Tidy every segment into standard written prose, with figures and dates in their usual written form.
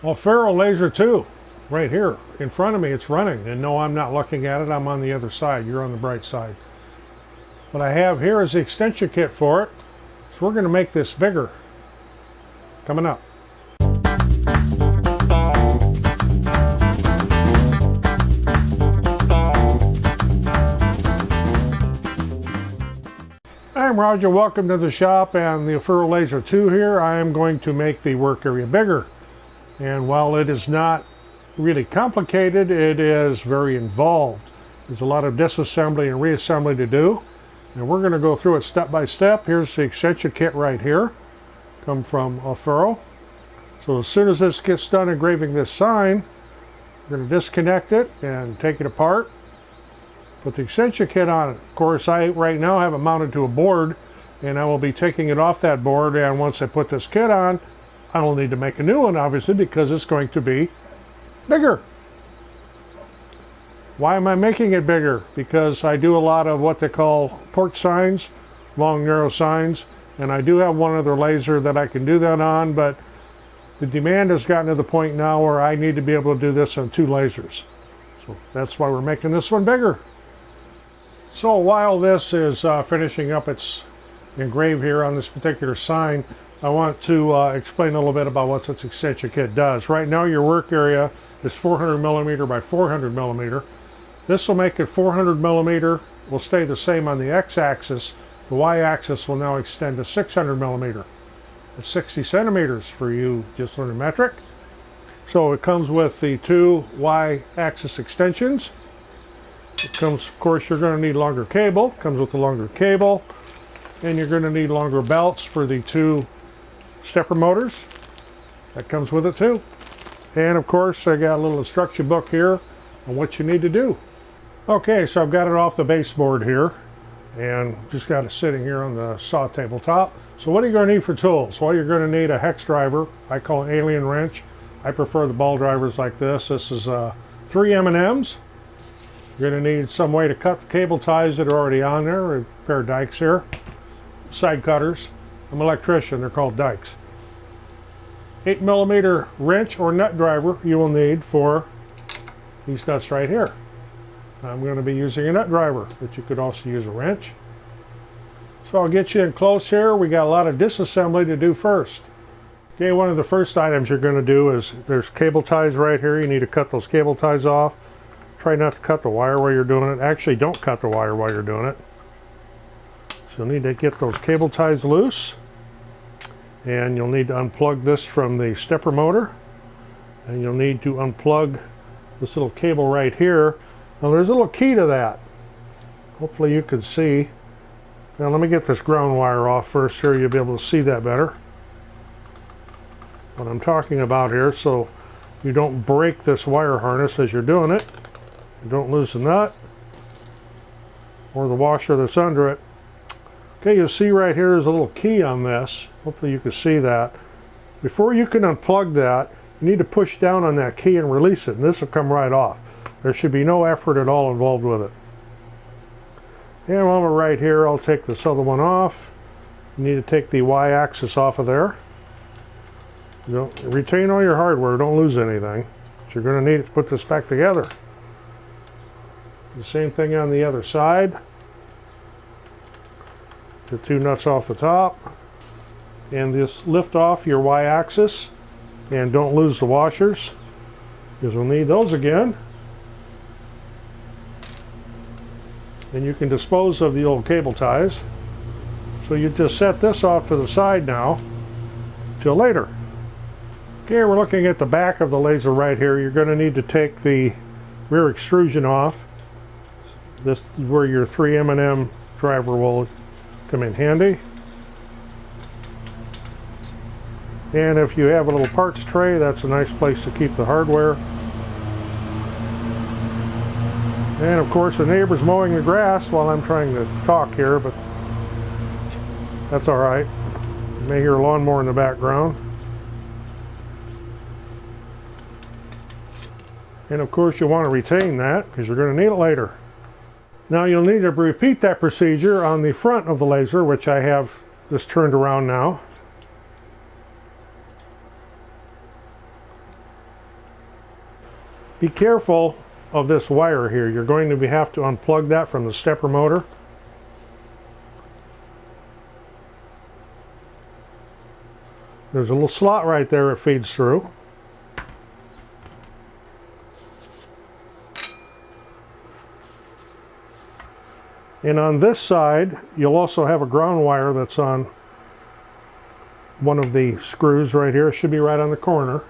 Aufero Laser 2, right here in front of me. It's running, and no, I'm not looking at it. I'm on the other side. You're on the bright side. What I have here is the extension kit for it. So we're going to make this bigger. Coming up. I'm Roger, welcome to the shop and the Aufero Laser 2 here. I am going to make the work area bigger. And while it is not really complicated, it is very involved. There's a lot of disassembly and reassembly to do. And we're going to go through it step by step. Here's the extension kit right here. Come from Aufero. So as soon as this gets done engraving this sign, we're going to disconnect it and take it apart. Put the extension kit on it. Of course, I right now have it mounted to a board, and I will be taking it off that board, and once I put this kit on, I will need to make a new one, obviously, because it's going to be bigger. Why am I making it bigger? Because I do a lot of what they call porch signs, long, narrow signs, and I do have one other laser that I can do that on, but the demand has gotten to the point now where I need to be able to do this on 2 lasers. So that's why we're making this one bigger. So while this is finishing up its engrave here on this particular sign, I want to explain a little bit about what this extension kit does. Right now your work area is 400 millimeter by 400 millimeter. This will make it 400 millimeter, will stay the same on the x-axis. The y-axis will now extend to 600 millimeter. It's 60 centimeters for you just learning metric. So it comes with the 2 y-axis extensions. It comes, of course, you're going to need longer cable. Comes with a longer cable, and you're going to need longer belts for the 2 stepper motors. That comes with it too. And of course, I got a little instruction book here on what you need to do. Okay, so I've got it off the baseboard here, and just got it sitting here on the saw tabletop. So what are you going to need for tools? Well, you're going to need a hex driver. I call it alien wrench. I prefer the ball drivers like this. This is 3 M&Ms. You're going to need some way to cut the cable ties that are already on there, a pair of dikes here, side cutters. I'm an electrician, they're called dikes. 8 millimeter wrench or nut driver you will need for these nuts right here. I'm going to be using a nut driver, but you could also use a wrench. So I'll get you in close here. We got a lot of disassembly to do first. Okay, one of the first items you're going to do is there's cable ties right here. You need to cut those cable ties off. Try not to cut the wire while you're doing it. Actually, don't cut the wire while you're doing it. So you'll need to get those cable ties loose. And you'll need to unplug this from the stepper motor. And you'll need to unplug this little cable right here. Now there's a little key to that. Hopefully you can see. Now let me get this ground wire off first here. You'll be able to see that better. What I'm talking about here, so you don't break this wire harness as you're doing it. You don't lose the nut or the washer that's under it. Okay, you'll see right here is a little key on this. Hopefully you can see that. Before you can unplug that, you need to push down on that key and release it, and this will come right off. There should be no effort at all involved with it. And while we're right here, I'll take this other one off. You need to take the y-axis off of there. You don't retain all your hardware, don't lose anything. But you're going to need to put this back together. The same thing on the other side. The 2 nuts off the top. And just lift off your y-axis. And don't lose the washers, because we'll need those again. And you can dispose of the old cable ties. So you just set this off to the side now till later. Okay, we're looking at the back of the laser right here. You're going to need to take the rear extrusion off. This is where your 3 M&M driver will come in handy. And if you have a little parts tray, that's a nice place to keep the hardware. And of course the neighbor's mowing the grass while I'm trying to talk here, but that's all right. You may hear a lawnmower in the background. And of course you want to retain that because you're going to need it later. Now you'll need to repeat that procedure on the front of the laser, which I have this turned around now. Be careful of this wire here. You're going to have to unplug that from the stepper motor. There's a little slot right there it feeds through. And on this side, you'll also have a ground wire that's on one of the screws right here. It should be right on the corner.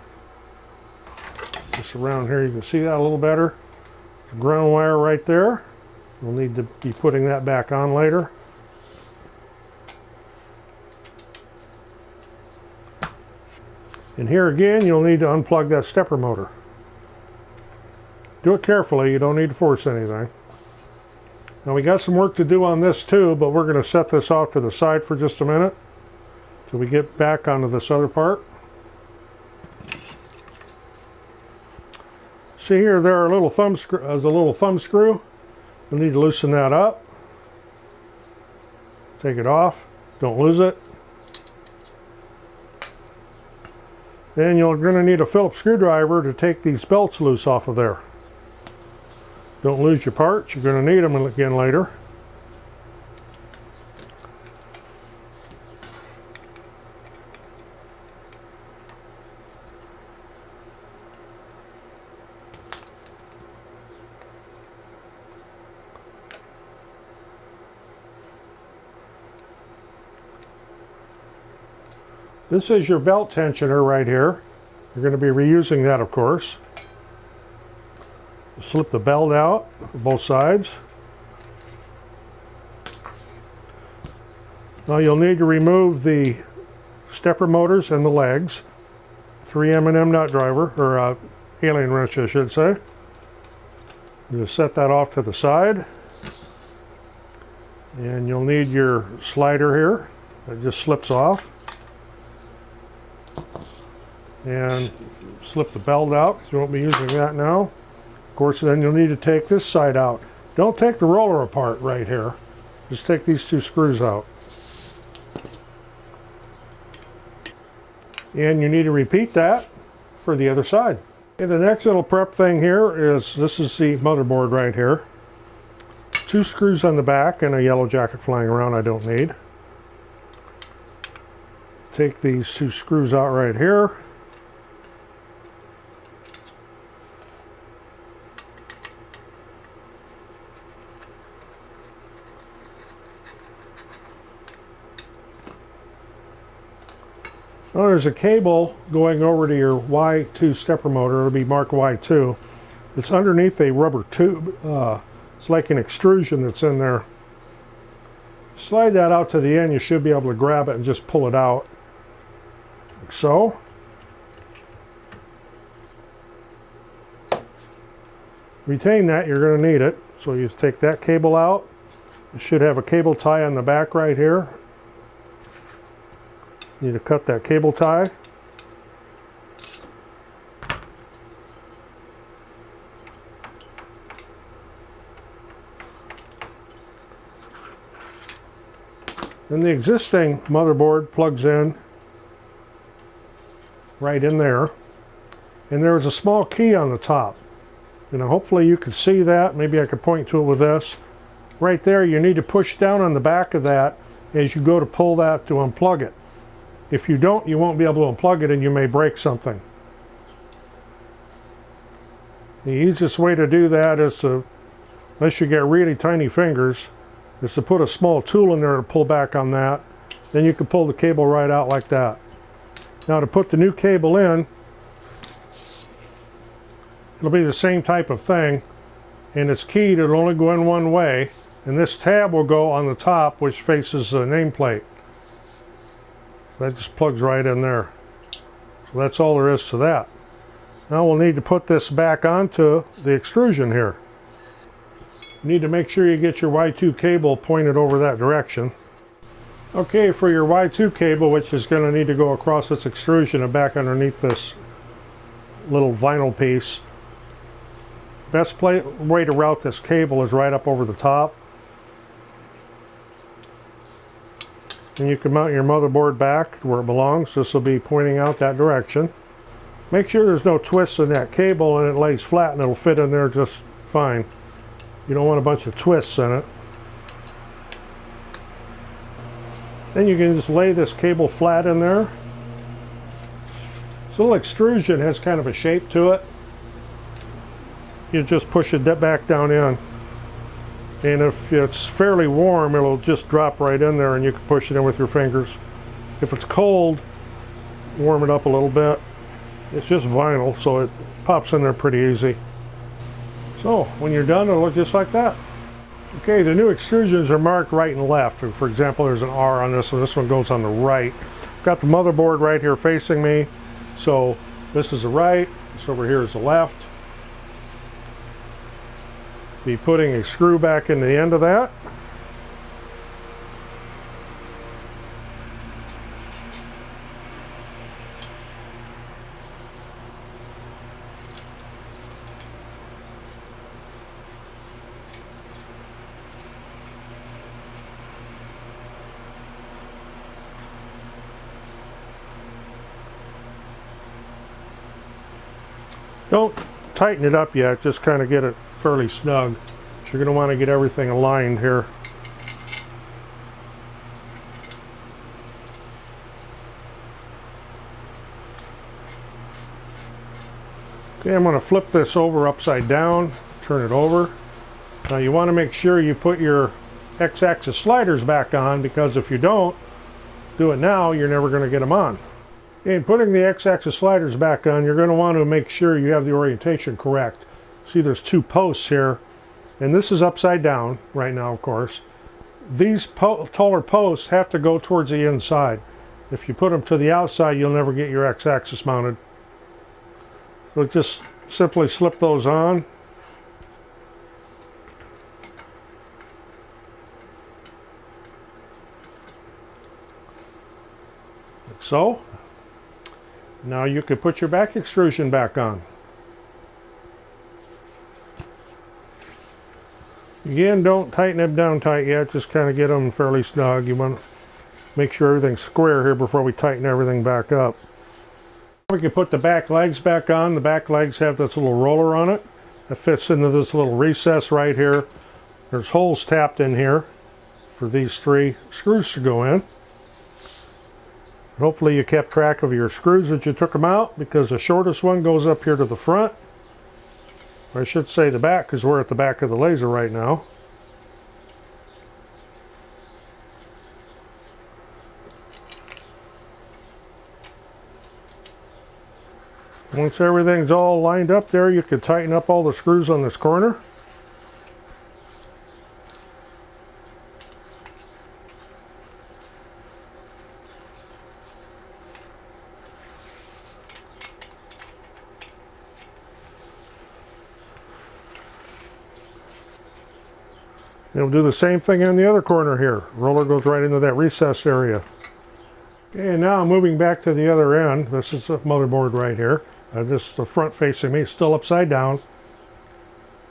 Just around here, you can see that a little better. The ground wire right there. We'll need to be putting that back on later. And here again, you'll need to unplug that stepper motor. Do it carefully, you don't need to force anything. Now we got some work to do on this too, but we're going to set this off to the side for just a minute till we get back onto this other part. See here, there are a little thumb screw. There's a little thumb screw. You'll need to loosen that up. Take it off. Don't lose it. Then you're going to need a Phillips screwdriver to take these belts loose off of there. Don't lose your parts. You're going to need them again later. This is your belt tensioner right here. You're going to be reusing that, of course. Slip the belt out, both sides. Now you'll need to remove the stepper motors and the legs. 3 M&M nut driver, or alien wrench I should say. Just set that off to the side. And you'll need your slider here. It just slips off. And slip the belt out, because you won't be using that now. Of course, then you'll need to take this side out. Don't take the roller apart right here. Just take these 2 screws out. And you need to repeat that for the other side. And the next little prep thing here is, this is the motherboard right here. 2 screws on the back and a yellow jacket flying around I don't need. Take these 2 screws out right here. Now there's a cable going over to your Y2 stepper motor. It'll be marked Y2. It's underneath a rubber tube. It's like an extrusion that's in there. Slide that out to the end. You should be able to grab it and just pull it out. Like so. Retain that. You're going to need it. So you take that cable out. You should have a cable tie on the back right here. Need to cut that cable tie. Then the existing motherboard plugs in right in there. And there is a small key on the top. And hopefully you can see that. Maybe I could point to it with this. Right there, you need to push down on the back of that as you go to pull that to unplug it. If you don't, you won't be able to unplug it and you may break something. The easiest way to do that is to, unless you get really tiny fingers, is to put a small tool in there to pull back on that. Then you can pull the cable right out like that. Now to put the new cable in, it'll be the same type of thing, and it's keyed. It'll only go in one way, and this tab will go on the top, which faces the nameplate. That just plugs right in there. So that's all there is to that. Now we'll need to put this back onto the extrusion here. You need to make sure you get your Y2 cable pointed over that direction. Okay, for your Y2 cable, which is going to need to go across this extrusion and back underneath this little vinyl piece, best way to route this cable is right up over the top. And you can mount your motherboard back to where it belongs. This will be pointing out that direction. Make sure there's no twists in that cable and it lays flat and it'll fit in there just fine. You don't want a bunch of twists in it. Then you can just lay this cable flat in there. This little extrusion has kind of a shape to it. You just push it back down in. And if it's fairly warm, it'll just drop right in there and you can push it in with your fingers. If it's cold, warm it up a little bit. It's just vinyl, so it pops in there pretty easy. So when you're done, it'll look just like that. Okay, the new extrusions are marked right and left. For example, there's an R on this, and this one goes on the right. Got the motherboard right here facing me. So this is the right, this over here is the left. Be putting a screw back in the end of that. Don't tighten it up yet, just kind of get it fairly snug. You're going to want to get everything aligned here. Okay, I'm going to flip this over upside down, turn it over. Now you want to make sure you put your X-axis sliders back on, because if you don't do it now, you're never going to get them on. In putting the X-axis sliders back on, you're going to want to make sure you have the orientation correct. See, there's two posts here, and this is upside down right now, of course. These taller posts have to go towards the inside. If you put them to the outside, you'll never get your X-axis mounted. So just simply slip those on. Like so. Now you can put your back extrusion back on. Again, don't tighten them down tight yet, just kind of get them fairly snug. You want to make sure everything's square here before we tighten everything back up. We can put the back legs back on. The back legs have this little roller on it that fits into this little recess right here. There's holes tapped in here for these 3 screws to go in. Hopefully you kept track of your screws as you took them out, because the shortest one goes up here to the front. Or I should say the back, because we're at the back of the laser right now. Once everything's all lined up there, you can tighten up all the screws on this corner. And we'll do the same thing on the other corner here. Roller goes right into that recessed area. Okay, and now moving back to the other end. This is the motherboard right here. This is the front facing me, still upside down.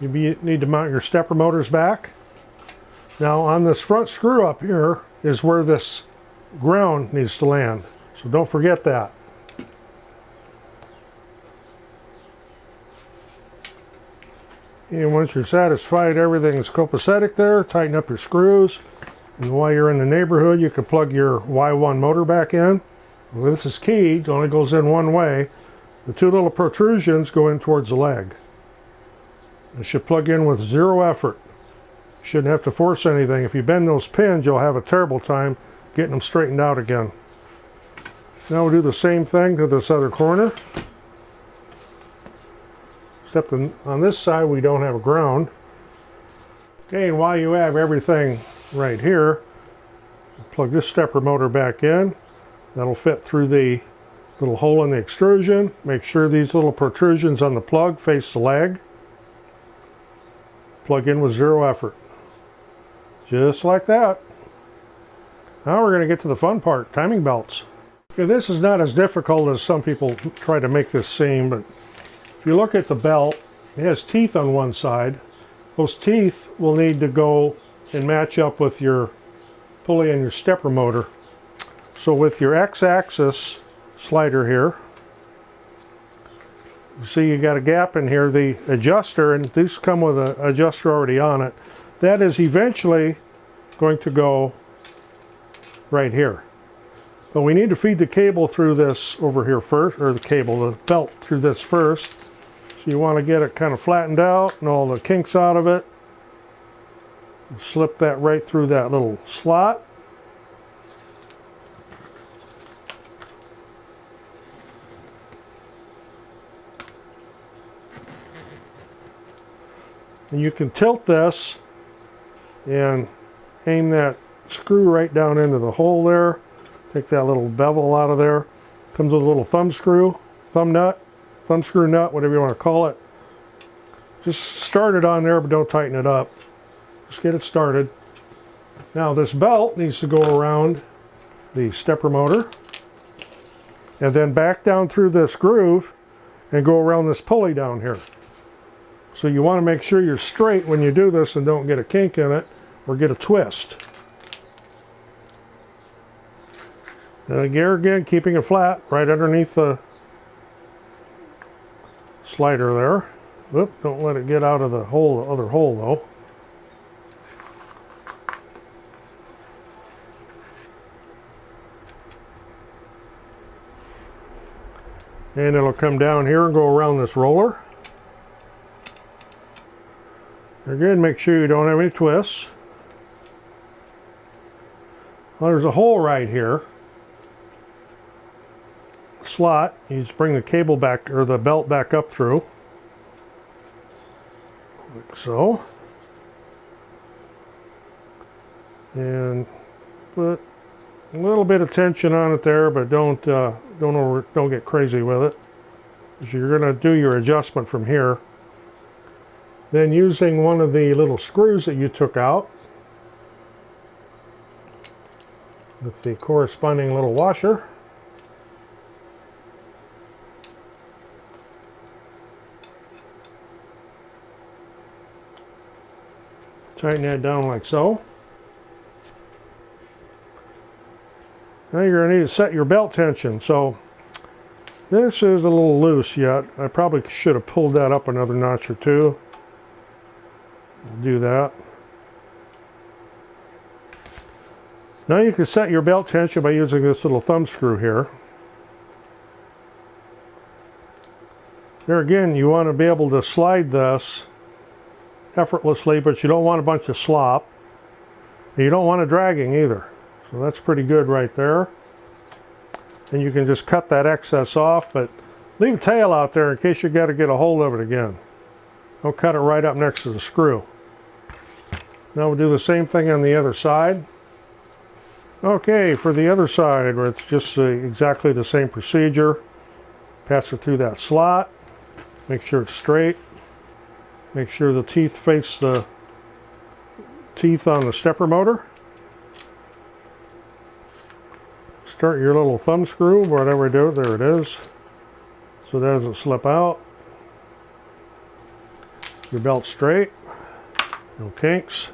You need to mount your stepper motors back. Now on this front screw up here is where this ground needs to land. So don't forget that. And once you're satisfied everything is copacetic there, tighten up your screws. And while you're in the neighborhood, you can plug your Y1 motor back in. Well, this is keyed, it only goes in one way. The 2 little protrusions go in towards the leg. It should plug in with 0 effort. You shouldn't have to force anything. If you bend those pins, you'll have a terrible time getting them straightened out again. Now we'll do the same thing to this other corner. Except on this side we don't have a ground. Okay, and while you have everything right here, plug this stepper motor back in. That'll fit through the little hole in the extrusion. Make sure these little protrusions on the plug face the leg. Plug in with 0 effort. Just like that. Now we're going to get to the fun part, timing belts. Okay, this is not as difficult as some people try to make this seem, but if you look at the belt, it has teeth on one side. Those teeth will need to go and match up with your pulley and your stepper motor. So with your X-axis slider here, See, you got a gap in here. The adjuster, and these come with an adjuster already on it, that is eventually going to go right here. But we need to feed the cable through this over here first, or the belt through this first. So you want to get it kind of flattened out and all the kinks out of it. Slip that right through that little slot. And you can tilt this and aim that screw right down into the hole there. Take that little bevel out of there. Comes with a little thumb screw nut, whatever you want to call it. Just start it on there, but don't tighten it up. Just get it started. Now this belt needs to go around the stepper motor and then back down through this groove and go around this pulley down here. So you want to make sure you're straight when you do this and don't get a kink in it or get a twist. And again, keeping it flat right underneath the slider there. Oop, don't let it get out of the hole, the other hole though. And it'll come down here and go around this roller. Again, make sure you don't have any twists. Well, there's a hole right here. Slot. You just bring the cable back, or the belt back up through. Like so. And put a little bit of tension on it there, but don't get crazy with it. Because you're going to do your adjustment from here. Then using one of the little screws that you took out with the corresponding little washer, tighten that down like so. Now you're going to need to set your belt tension. So this is a little loose yet. I probably should have pulled that up another notch or two. I'll do that. Now you can set your belt tension by using this little thumb screw here. There again, you want to be able to slide this effortlessly, but you don't want a bunch of slop. And you don't want it dragging either. So that's pretty good right there. And you can just cut that excess off, but leave a tail out there in case you got to get a hold of it again. Don't cut it right up next to the screw. Now we'll do the same thing on the other side. Okay, for the other side, where it's just exactly the same procedure. Pass it through that slot. Make sure it's straight. Make sure the teeth face the teeth on the stepper motor. Start your little thumb screw, whatever you do, there it is. So that doesn't slip out. Your belt straight. No kinks.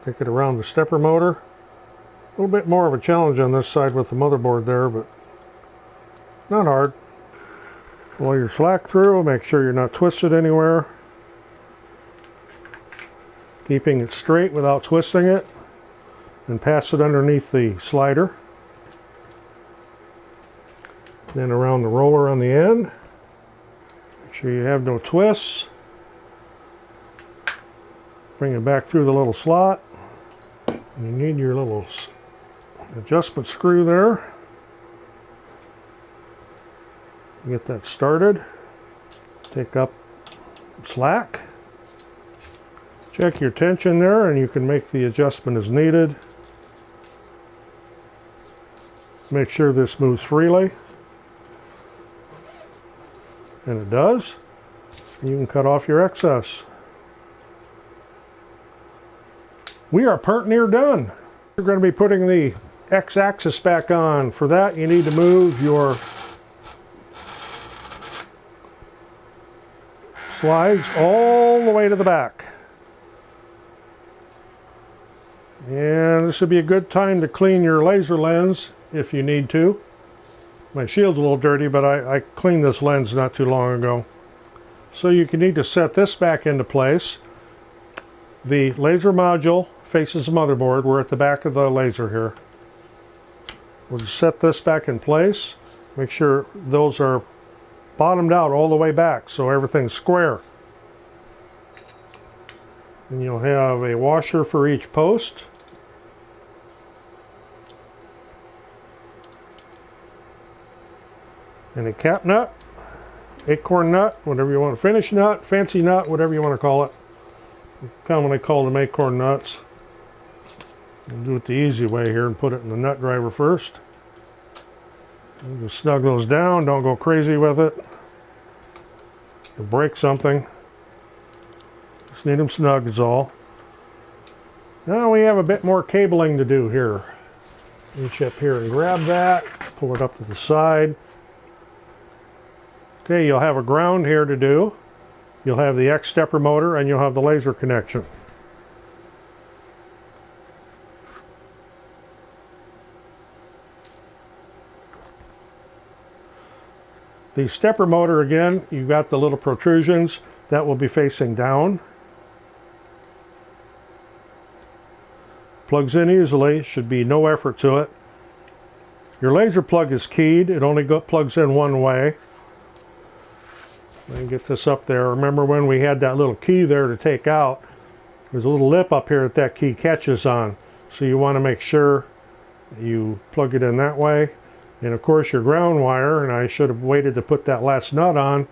Take it around the stepper motor. A little bit more of a challenge on this side with the motherboard there, but not hard. Pull your slack through, make sure you're not twisted anywhere. Keeping it straight without twisting it. And pass it underneath the slider. Then around the roller on the end. Make sure you have no twists. Bring it back through the little slot. You need your little adjustment screw there. Get that started. Take up slack. Check your tension there and you can make the adjustment as needed. Make sure this moves freely. And it does. You can cut off your excess. We are part near done. We're going to be putting the X-axis back on. For that, you need to move your slides all the way to the back. And this would be a good time to clean your laser lens if you need to. My shield's a little dirty, but I cleaned this lens not too long ago. So you can need to set this back into place. The laser module faces the motherboard. We're at the back of the laser here. We'll just set this back in place. Make sure those are bottomed out all the way back so everything's square. And you'll have a washer for each post. And a cap nut, acorn nut, whatever you want, finish nut, fancy nut, whatever you want to call it. Commonly call them acorn nuts. We'll do it the easy way here and put it in the nut driver first. And just snug those down, don't go crazy with it. You'll break something. Just need them snug is all. Now we have a bit more cabling to do here. Reach up here and grab that, pull it up to the side. Okay, you'll have a ground here to do. You'll have the X stepper motor and you'll have the laser connection. The stepper motor, again, you've got the little protrusions that will be facing down. Plugs in easily, should be no effort to it. Your laser plug is keyed, it only plugs in one way. Let me get this up there. Remember when we had that little key there to take out? There's a little lip up here that key catches on. So you want to make sure you plug it in that way. And of course your ground wire, and I should have waited to put that last nut on,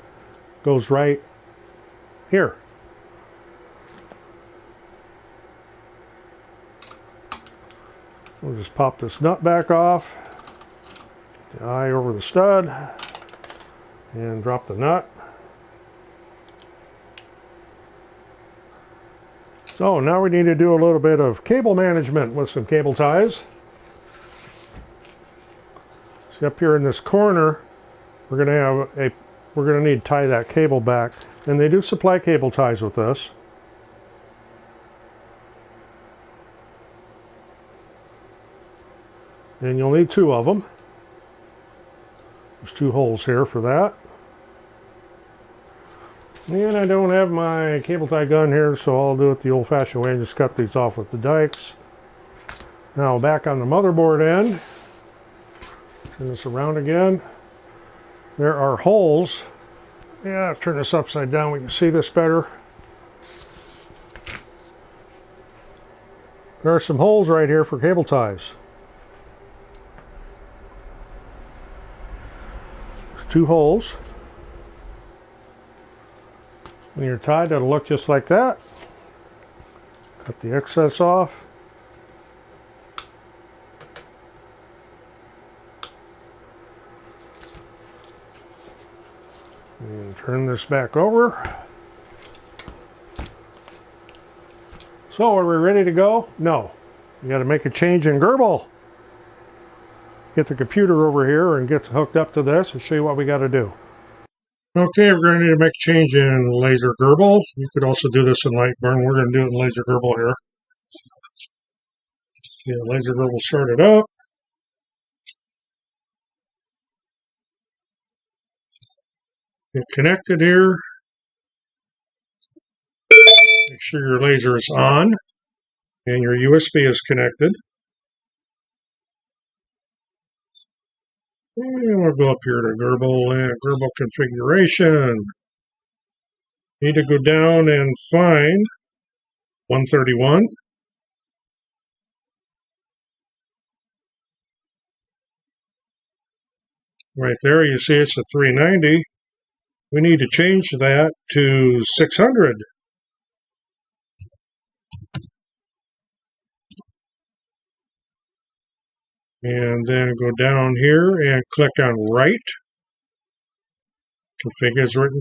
goes right here. We'll just pop this nut back off. Get the eye over the stud. And drop the nut. So now we need to do a little bit of cable management with some cable ties. See up here in this corner, we're going to need to tie that cable back, and they do supply cable ties with this. And you'll need two of them. There's two holes here for that. And I don't have my cable tie gun here, so I'll do it the old-fashioned way and just cut these off with the dikes. Now back on the motherboard end, turn this around again. There are holes. Yeah, turn this upside down, we can see this better. There are some holes right here for cable ties. There's two holes. When you're tied, it'll look just like that. Cut the excess off. And turn this back over. So, are we ready to go? No. You got to make a change in Gerbil. Get the computer over here and get hooked up to this and show you what we got to do. Okay, we're going to need to make a change in laser Gerbil. You could also do this in Lightburn. We're going to do it in laser Gerbil here. Get laser Gerbil started up. Get connected here. Make sure your laser is on and your USB is connected. And we'll go up here to Gerbil and Gerbil configuration. Need to go down and find 131. Right there, you see it's a 390. We need to change that to 600. And then go down here and click on Write. Config is written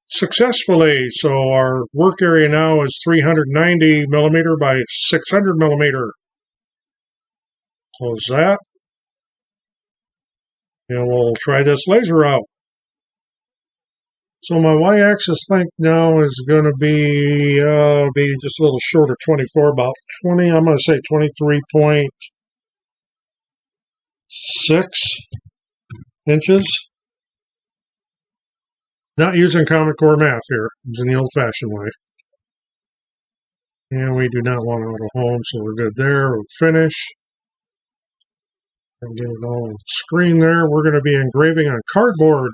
successfully. So our work area now is 390 millimeter by 600 millimeter. Close that. And we'll try this laser out. So my y-axis length now is going to be just a little short of 24, about 20. I'm going to say 23.6. inches. Not using Common Core math here, using the old-fashioned way. And we do not want auto home, so we're good there. We'll finish. And get it all on the screen there. We're going to be engraving on cardboard.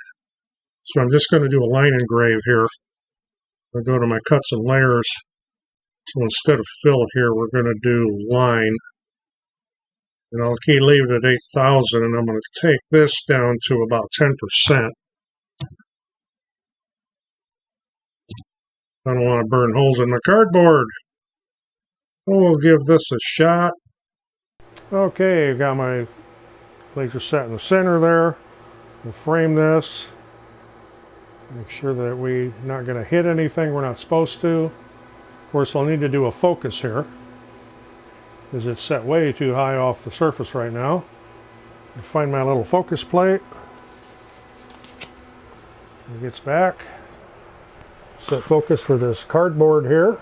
So I'm just going to do a line engrave here. I'll go to my cuts and layers. So instead of fill here, we're going to do line. And I'll leave it at 8,000, and I'm going to take this down to about 10%. I don't want to burn holes in my cardboard. We'll give this a shot. Okay, I've got my laser set in the center there. We'll frame this. Make sure that we're not going to hit anything we're not supposed to. Of course, I'll need to do a focus here, because it's set way too high off the surface right now. I'll find my little focus plate. It gets back. Set focus for this cardboard here.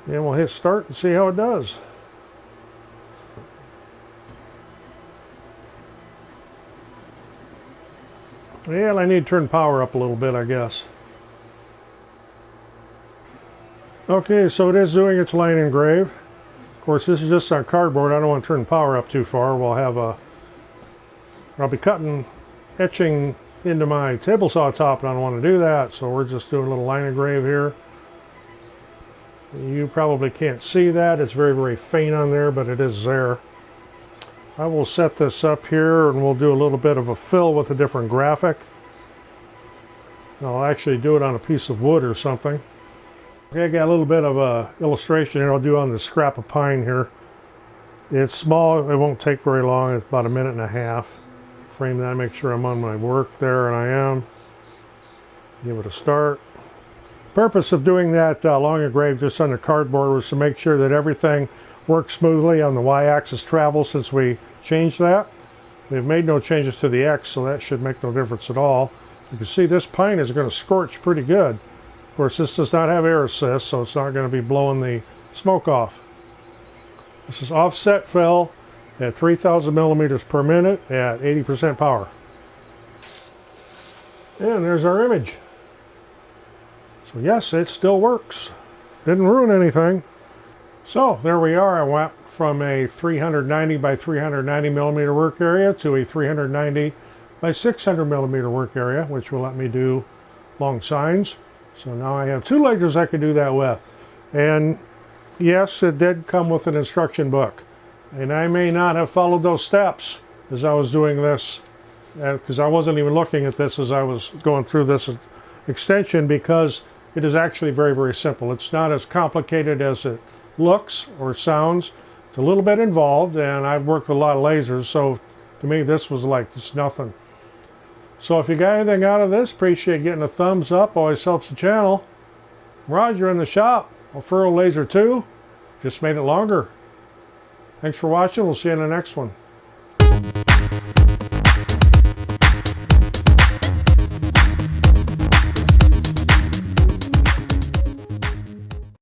And we'll hit start and see how it does. Well, I need to turn power up a little bit, I guess. Okay, so it is doing its line engrave. Of course, this is just on cardboard. I don't want to turn power up too far. I'll be cutting, etching into my table saw top, and I don't want to do that, so we're just doing a little line engrave here. You probably can't see that. It's very, very faint on there, but it is there. I will set this up here, and we'll do a little bit of a fill with a different graphic. I'll actually do it on a piece of wood or something. Okay, I got a little bit of a illustration here I'll do on the scrap of pine here. It's small, it won't take very long, it's about 1.5 minutes. Frame that, make sure I'm on my work there, and I am. Give it a start. Purpose of doing that long engrave just on the cardboard was to make sure that everything works smoothly on the y-axis travel since we changed that. We've made no changes to the X, so that should make no difference at all. You can see this pine is going to scorch pretty good. Of course, this does not have air assist, so it's not going to be blowing the smoke off. This is offset fill at 3,000 millimeters per minute at 80% power. And there's our image. So yes, it still works. Didn't ruin anything. So there we are. I went from a 390 by 390 millimeter work area to a 390 by 600 millimeter work area, which will let me do long signs. So now I have 2 lasers I can do that with. And yes, it did come with an instruction book. And I may not have followed those steps as I was doing this, because I wasn't even looking at this as I was going through this extension, because it is actually very, very simple. It's not as complicated as it looks or sounds. It's a little bit involved, and I've worked with a lot of lasers, so to me this was like just nothing. So if you got anything out of this, appreciate getting a thumbs up. Always helps the channel. Roger in the shop. Aufero Laser 2. Just made it longer. Thanks for watching. We'll see you in the next one.